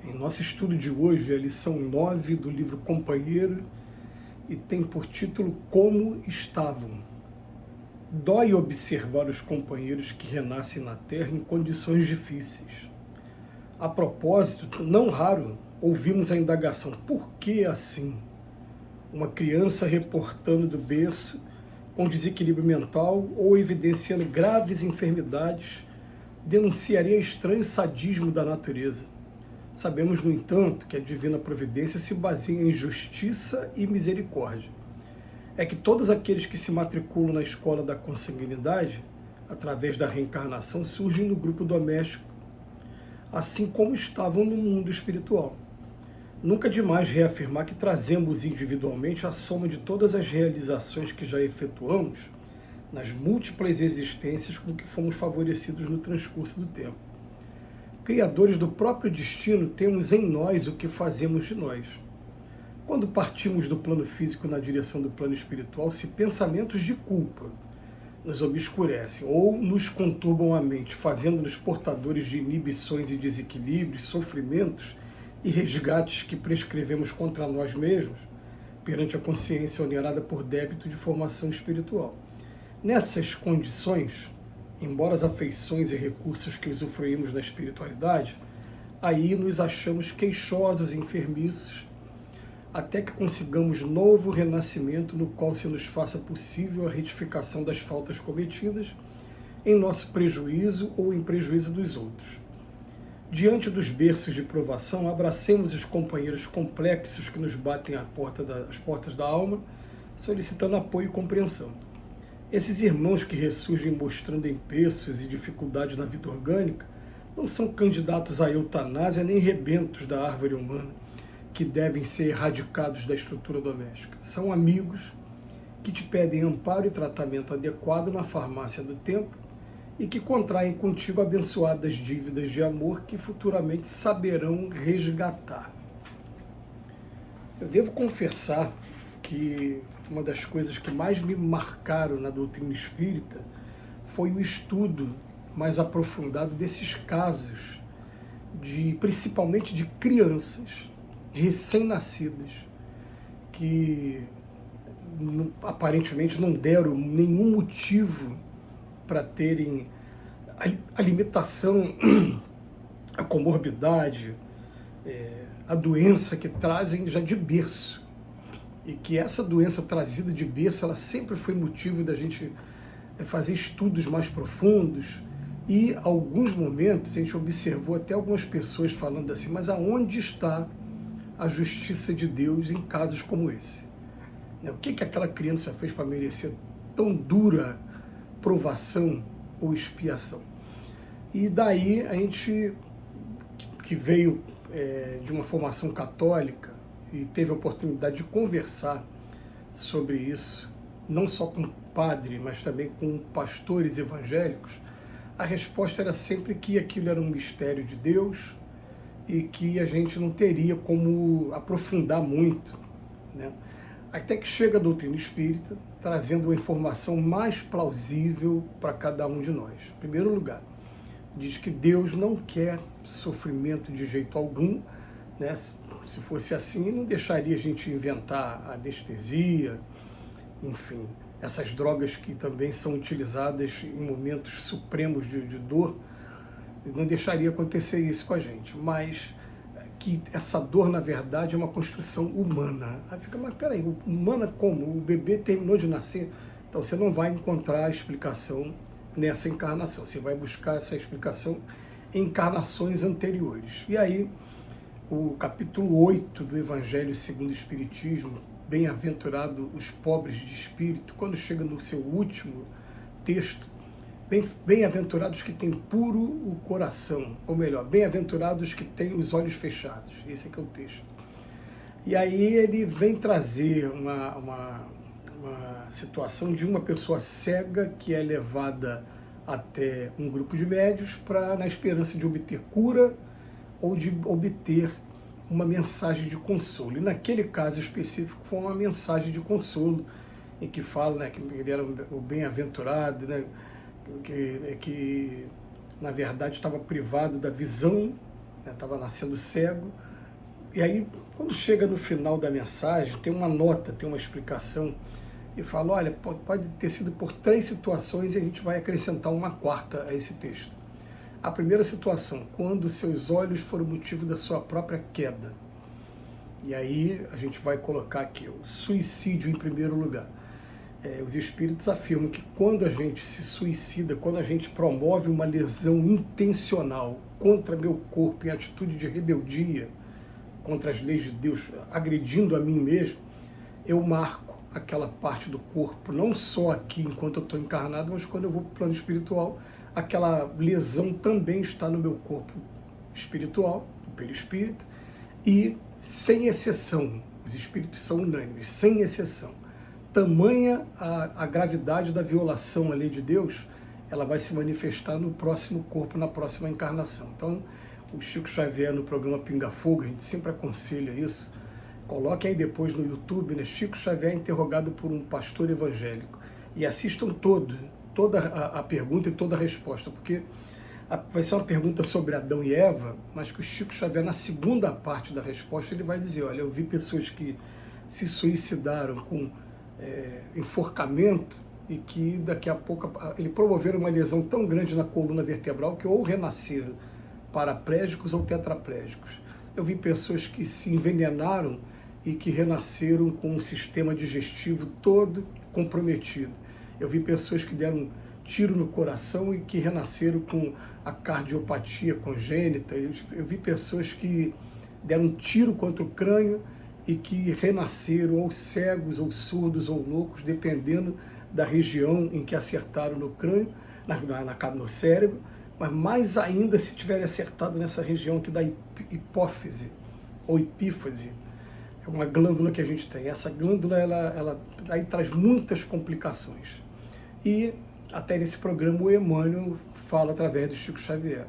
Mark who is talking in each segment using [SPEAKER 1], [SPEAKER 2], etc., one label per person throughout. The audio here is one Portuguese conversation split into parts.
[SPEAKER 1] Em nosso estudo de hoje, a lição 9 do livro Companheiro, e tem por título Como Estavam. Dói observar os companheiros que renascem na Terra em condições difíceis. A propósito, não raro, ouvimos a indagação: por que assim? Uma criança reportando do berço com desequilíbrio mental ou evidenciando graves enfermidades denunciaria estranho sadismo da natureza. Sabemos, no entanto, que a divina providência se baseia em justiça e misericórdia. É que todos aqueles que se matriculam na escola da consanguinidade, através da reencarnação, surgem no grupo doméstico, assim como estavam no mundo espiritual. Nunca é demais reafirmar que trazemos individualmente a soma de todas as realizações que já efetuamos nas múltiplas existências com que fomos favorecidos no transcurso do tempo. Criadores do próprio destino, temos em nós o que fazemos de nós. Quando partimos do plano físico na direção do plano espiritual, se pensamentos de culpa nos obscurecem ou nos conturbam a mente, fazendo-nos portadores de inibições e desequilíbrios, sofrimentos e resgates que prescrevemos contra nós mesmos, perante a consciência onerada por débito de formação espiritual. Nessas condições, embora as afeições e recursos que usufruímos na espiritualidade, aí nos achamos queixosos e enfermiços, até que consigamos novo renascimento no qual se nos faça possível a retificação das faltas cometidas em nosso prejuízo ou em prejuízo dos outros. Diante dos berços de provação, abracemos os companheiros complexos que nos batem às portas da alma, solicitando apoio e compreensão. Esses irmãos que ressurgem mostrando empeços e dificuldades na vida orgânica não são candidatos à eutanásia nem rebentos da árvore humana que devem ser erradicados da estrutura doméstica. São amigos que te pedem amparo e tratamento adequado na farmácia do tempo e que contraem contigo abençoadas dívidas de amor que futuramente saberão resgatar. Eu devo confessar que uma das coisas que mais me marcaram na doutrina espírita foi o estudo mais aprofundado desses casos, principalmente de crianças recém-nascidas, que aparentemente não deram nenhum motivo para terem a limitação, a comorbidade, a doença que trazem já de berço. E que essa doença trazida de berço, ela sempre foi motivo da gente fazer estudos mais profundos. E, em alguns momentos, a gente observou até algumas pessoas falando assim: mas aonde está a justiça de Deus em casos como esse? O que aquela criança fez para merecer tão dura provação ou expiação? E daí a gente, que veio de uma formação católica, e teve a oportunidade de conversar sobre isso, não só com padre, mas também com pastores evangélicos, a resposta era sempre que aquilo era um mistério de Deus e que a gente não teria como aprofundar muito, né? Até que chega a doutrina espírita, trazendo uma informação mais plausível para cada um de nós. Em primeiro lugar, diz que Deus não quer sofrimento de jeito algum, né? Se fosse assim, não deixaria a gente inventar anestesia, enfim, essas drogas que também são utilizadas em momentos supremos de dor, não deixaria acontecer isso com a gente, mas que essa dor, na verdade, é uma construção humana. Aí fica, mas peraí, humana como? O bebê terminou de nascer? Então você não vai encontrar a explicação nessa encarnação, você vai buscar essa explicação em encarnações anteriores. E aí, o capítulo 8 do Evangelho segundo o Espiritismo, bem-aventurado os pobres de espírito, quando chega no seu último texto, bem-aventurados que têm puro o coração, ou melhor, bem-aventurados que têm os olhos fechados. Esse aqui é o texto. E aí ele vem trazer uma situação de uma pessoa cega que é levada até um grupo de médios na esperança de obter cura ou de obter uma mensagem de consolo. E naquele caso específico foi uma mensagem de consolo, em que fala, né, que ele era o bem-aventurado, né, que na verdade estava privado da visão, Estava nascendo cego. E aí, quando chega no final da mensagem, tem uma nota, tem uma explicação, e fala, olha, pode ter sido por 3 situações e a gente vai acrescentar uma quarta a esse texto. A primeira situação, quando seus olhos foram motivo da sua própria queda. E aí a gente vai colocar aqui o suicídio em primeiro lugar. Os espíritos afirmam que quando a gente se suicida, quando a gente promove uma lesão intencional contra meu corpo em atitude de rebeldia, contra as leis de Deus, agredindo a mim mesmo, eu marco aquela parte do corpo, não só aqui enquanto eu estou encarnado, mas quando eu vou para o plano espiritual, aquela lesão também está no meu corpo espiritual, no perispírito, e sem exceção, os espíritos são unânimes, sem exceção. Tamanha a gravidade da violação à lei de Deus, ela vai se manifestar no próximo corpo, na próxima encarnação. Então, o Chico Xavier no programa Pinga Fogo, a gente sempre aconselha isso, coloque aí depois no YouTube, né, Chico Xavier interrogado por um pastor evangélico, e assistam toda a pergunta e toda a resposta, porque vai ser uma pergunta sobre Adão e Eva, mas que o Chico Xavier, na segunda parte da resposta, ele vai dizer, olha, eu vi pessoas que se suicidaram com enforcamento e que daqui a pouco ele promoveram uma lesão tão grande na coluna vertebral que ou renasceram paraplégicos ou tetraplégicos. Eu vi pessoas que se envenenaram e que renasceram com um sistema digestivo todo comprometido. Eu vi pessoas que deram tiro no coração e que renasceram com a cardiopatia congênita. Eu vi pessoas que deram um tiro contra o crânio e que renasceram ou cegos, ou surdos, ou loucos, dependendo da região em que acertaram no crânio, no cérebro, mas mais ainda se tiverem acertado nessa região aqui da hipófise, ou epífise, é uma glândula que a gente tem. Essa glândula, ela aí traz muitas complicações. E até nesse programa o Emmanuel fala através do Chico Xavier.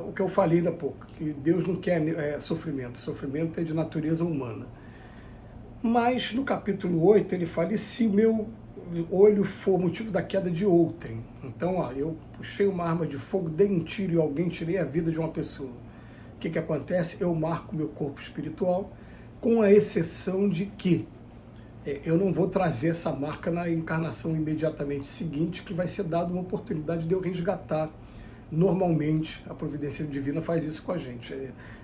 [SPEAKER 1] O que eu falei ainda há pouco, que Deus não quer sofrimento, sofrimento é de natureza humana. Mas no capítulo 8 ele fala, e se meu olho for motivo da queda de outrem? Então, ó, eu puxei uma arma de fogo, dei um tiro em alguém, tirei a vida de uma pessoa. O que acontece? Eu marco meu corpo espiritual, com a exceção de que eu não vou trazer essa marca na encarnação imediatamente seguinte, que vai ser dada uma oportunidade de eu resgatar. Normalmente, a providência divina faz isso com a gente,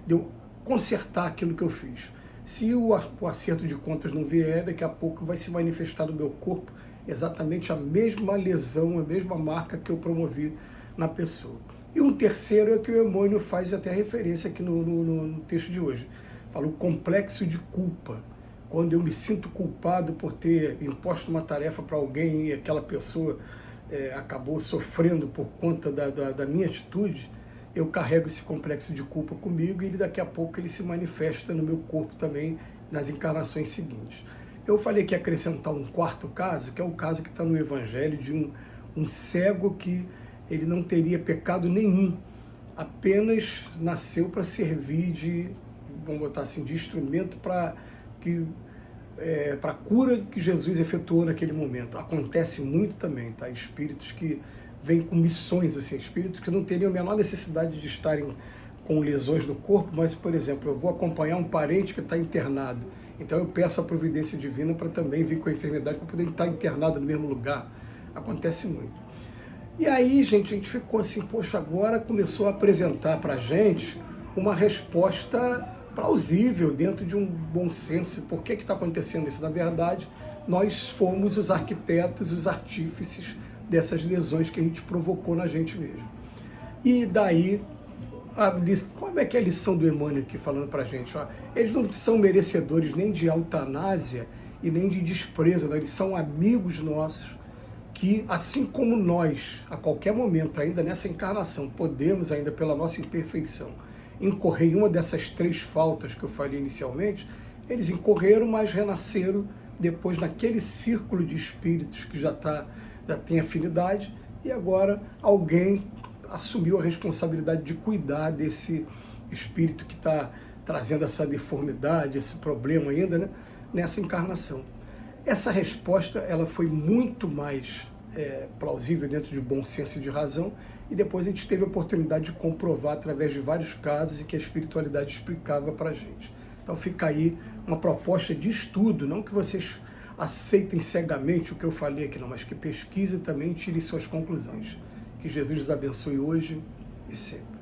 [SPEAKER 1] de eu consertar aquilo que eu fiz. Se o acerto de contas não vier, daqui a pouco vai se manifestar no meu corpo exatamente a mesma lesão, a mesma marca que eu promovi na pessoa. E um terceiro é que o Emmanuel faz até referência aqui no texto de hoje. Fala o complexo de culpa. Quando eu me sinto culpado por ter imposto uma tarefa para alguém e aquela pessoa acabou sofrendo por conta da minha atitude, eu carrego esse complexo de culpa comigo e ele, daqui a pouco ele se manifesta no meu corpo também nas encarnações seguintes. Eu falei que ia acrescentar um quarto caso, que é o caso que está no Evangelho de um cego que ele não teria pecado nenhum, apenas nasceu para servir de, vamos botar assim, de instrumento para a cura que Jesus efetuou naquele momento. Acontece muito também, tá? Espíritos que vêm com missões, assim, espíritos que não teriam a menor necessidade de estarem com lesões no corpo, mas, por exemplo, eu vou acompanhar um parente que está internado, então eu peço a providência divina para também vir com a enfermidade, para poder estar internado no mesmo lugar. Acontece muito. E aí, gente, a gente ficou assim, poxa, agora começou a apresentar para a gente uma resposta plausível, dentro de um bom senso. Por que está acontecendo isso? Na verdade, nós fomos os arquitetos, os artífices dessas lesões que a gente provocou na gente mesmo. E daí, como é que é a lição do Emmanuel aqui falando para a gente? Ó, eles não são merecedores nem de eutanásia e nem de desprezo, não. Eles são amigos nossos que, assim como nós, a qualquer momento, ainda nessa encarnação, podemos, ainda pela nossa imperfeição, incorrer em uma dessas 3 faltas que eu falei inicialmente, eles incorreram, mas renasceram depois naquele círculo de espíritos que já tem afinidade, e agora alguém assumiu a responsabilidade de cuidar desse espírito que está trazendo essa deformidade, esse problema ainda, né, nessa encarnação. Essa resposta ela foi muito mais plausível dentro de bom senso e de razão, e depois a gente teve a oportunidade de comprovar através de vários casos e que a espiritualidade explicava para a gente. Então fica aí uma proposta de estudo, não que vocês aceitem cegamente o que eu falei aqui, não, mas que pesquise também e tire suas conclusões. Que Jesus os abençoe hoje e sempre.